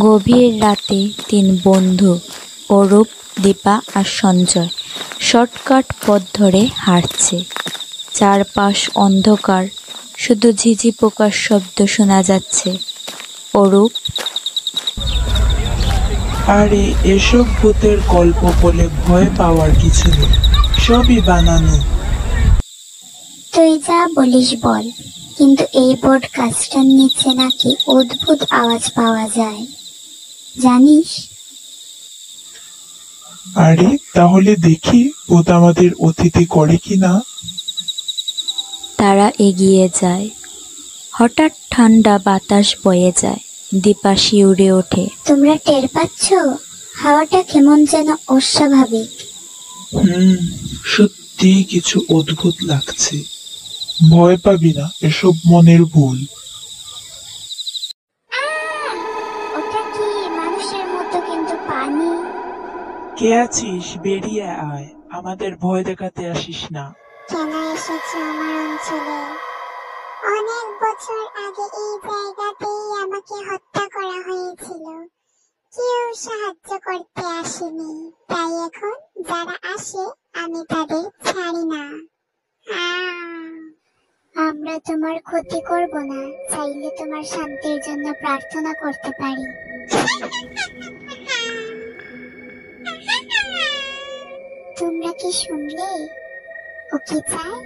গভীর রাতে তিন বন্ধু অরূপ, দীপা আর সঞ্জয় শর্টকাট পথ ধরে হাঁটছে। চারপাশ অন্ধকার, শুধু ঝিঝি পোকার শব্দ শোনা যাচ্ছে। অরূপ: আরে এসব ভূতের গল্প বলে ভয় পাওয়ার কিছু নেই, সবই বানানো। তুই যা বলিস বল, কিন্তু এই পডকাস্টটার নিচে নাকি অদ্ভুত আওয়াজ পাওয়া যায়, জানিস? আরে তাহলে দেখি ভূত আমাদের অতিথি করে কিনা। তারা এগিয়ে যায়। হঠাৎ ঠান্ডা বাতাস বয়ে যায়। দীপা শিউরে ওঠে। তোমরা টের পাচ্ছ? হাওয়াটা কেমন যেন অস্বাভাবিক। সত্যি কিছু অদ্ভুত লাগছে। ভয় পাবি না, এসব মনের ভুল। ওটা কি মানুষের মতো, কিন্তু পানি? কে আছিস? বেরিয়ে আয়, আমাদের ভয় দেখাতে আসিস না। কেন এসেছো আমার অঞ্চলে? অনেক বছর আগে এই জায়গাতেই আমাকে হত্যা করা হয়েছিল। কেউ সাহায্য করতে আসেনি, তাই এখন যারা আসে আমি তাদের ছাড়ি না। আমরা তোমার ক্ষতি করব না, চাইলে তোমার শান্তির জন্য প্রার্থনা করতে পারি। তোমরা কি শুনলে? ও কি চায়?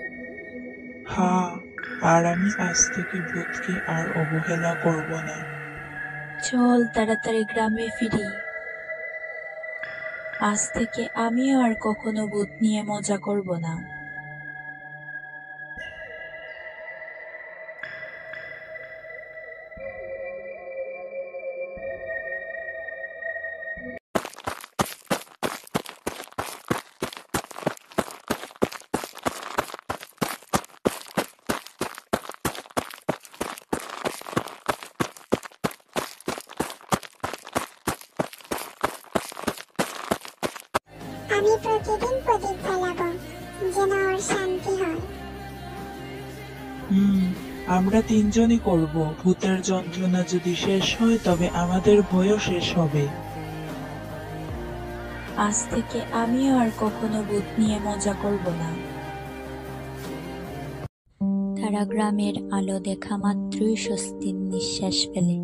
হ্যাঁ, আর আমি আজ থেকে ভূতকে আর অবহেলা করব না। চল তাড়াতাড়ি গ্রামে ফিরি। আজ থেকে আমিও আর কখনো ভূত নিয়ে মজা করব না। আমি প্রতিদিন প্রদীপ জ্বালাবো, যেন ওর শান্তি হয়। আমরা তিনজনই করব। ভূতের যন্ত্রণা যদি শেষ হয় তবে আমাদের ভয়ও শেষ হবে। আজ থেকে আমিও আর কখনো ভূত নিয়ে মজা করব না। তারা গ্রামের আলো দেখা মাত্রই স্বস্তির নিঃশ্বাস ফেলে।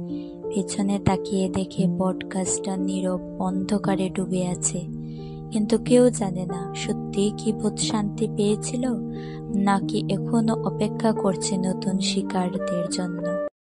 পেছনে তাকিয়ে দেখে বটগাছটা নীরব অন্ধকারে ডুবে আছে। কিন্তু কেউ জানে না সত্যিই কি ভূত শান্তি পেয়েছিল, নাকি এখনো অপেক্ষা করছে নতুন শিকারদের জন্য।